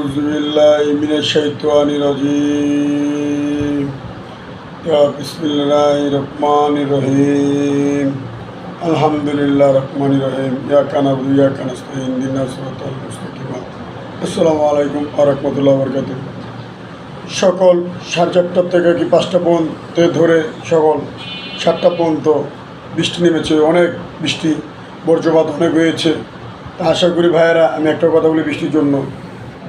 أعوذ بالله من الشيطان الرجيم بسم الله الرحمن الرحيم الحمد لله الرحمن الرحيم إياك نعبد وإياك نستعين اهدنا الصراط المستقيم আসসালামু আলাইকুম ওয়া রাহমাতুল্লাহি ওয়া বারাকাতুহু। সকল 4:30 থেকে কি 5টা পর্যন্ত ধরে সকল 7টা পর্যন্ত বৃষ্টি নেমেছে, অনেক বৃষ্টি, বজ্রপাত অনেক হয়েছে। তা আশা করি ভাইয়েরা, আমি একটা কথা বলি, বৃষ্টির জন্য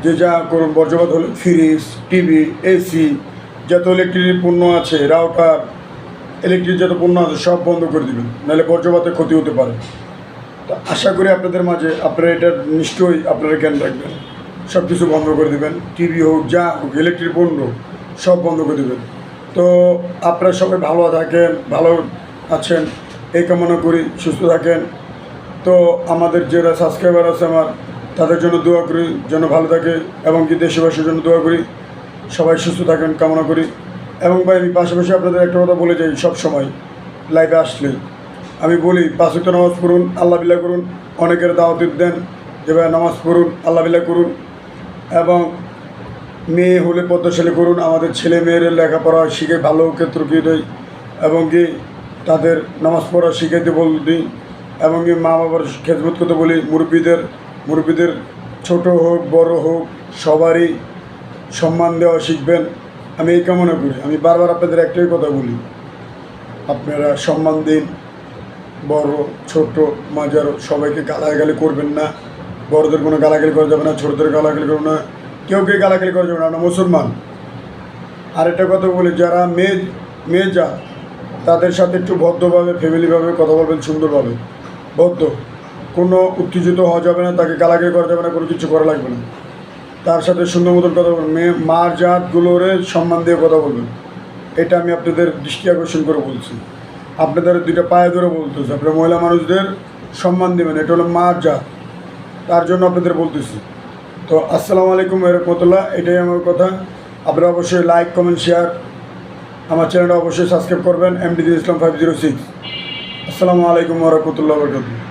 যে যা করুন, বজ্রপাত হলে ফ্রিজ, টিভি, এসি, যত ইলেকট্রিক পণ্য আছে, রাউটার, ইলেকট্রিক যত পণ্য আছে সব বন্ধ করে দেবেন, নাহলে বজ্রপাতে ক্ষতি হতে পারে। তো আশা করি আপনাদের মাঝে আপনারা এটা নিশ্চয়ই আপনারা জ্ঞান রাখবেন, সব কিছু বন্ধ করে দেবেন, টিভি হোক, যা হোক, ইলেকট্রিক পণ্য সব বন্ধ করে দেবেন। তো আপনারা সবাই ভালো থাকেন, ভালো আছেন এই কামনা করি, সুস্থ থাকেন। তো আমাদের যারা সাবস্ক্রাইবার আছে আমার, তাদের জন্য দোয়া করি যেন ভালো থাকে, এবং কি দেশবাসীর জন্য দোয়া করি সবাই সুস্থ থাকেন কামনা করি। এবং ভাই, আমি পাশাপাশি আপনাদের একটা কথা বলে যাই, সব সময় লাইভে আসলে আমি বলি 5 ওয়াক্ত নামাজ পড়ুন, আল্লাহ বিল্লাহ করুন। অনেকের দাওয়াত দেন যে ভাই নামাজ পড়ুন, আল্লাহ বিল্লাহ করুন, এবং মেয়ে হলে পদ্মশালী করুন। আমাদের ছেলে মেয়েদের লেখাপড়া শিখে ভালো ক্ষেত্র কি দেয়, এবং কি তাদের নামাজ পড়া শিখাইতে বলি, এবং কি মা বাবার খেদমত করতে বলি। মুরব্বীদের ছোট হোক বড় হোক সবারই সম্মান দেওয়া শিখবেন, আমি এই কামনা করি। আমি বারবার আপনাদের একটাই কথা বলি, আপনারা সম্মান দিন, বড় ছোট মাঝারো সবাইকে গালাগালি করবেন না। বড়দের কোনো গালাগালি করা যাবে না, ছোটদের গালাগালি করবে না, কেউ গালাগালি করা যাবে না, আমরা মুসলমান। আরেকটা কথা বলি, যারা মেয়ে যা, তাদের সাথে একটু ভদ্রভাবে ফ্যামিলিভাবে কথা বলবেন, সুন্দরভাবে ভদ্র, কোনো উত্তেজিত হওয়া যাবে না, তাকে গালাগালি করা যাবে না, কোনো কিছু করা লাগবে না। তার সাথে সুন্দর মতন কথা বলবেন, মার জাতগুলোরে সম্মান দিয়ে কথা বলবেন। এটা আমি আপনাদের দৃষ্টি আকর্ষণ করে বলছি, আপনাদের 2টা পায়ে ধরে বলতেছি, আপনারা মহিলা মানুষদের সম্মান দেবেন, এটা হলো মার জাত, তার জন্য আপনাদের বলতেছি। তো আসসালামু আলাইকুম ওয়া রাহমাতুল্লাহ, এটাই আমার কথা। আপনারা অবশ্যই লাইক, কমেন্ট, শেয়ার, আমার চ্যানেলটা অবশ্যই সাবস্ক্রাইব করবেন, MD ইসলাম 506। আসসালামু আলাইকুম ওয়া রাহমাতুল্লাহি ওয়া বারাকাতুহু।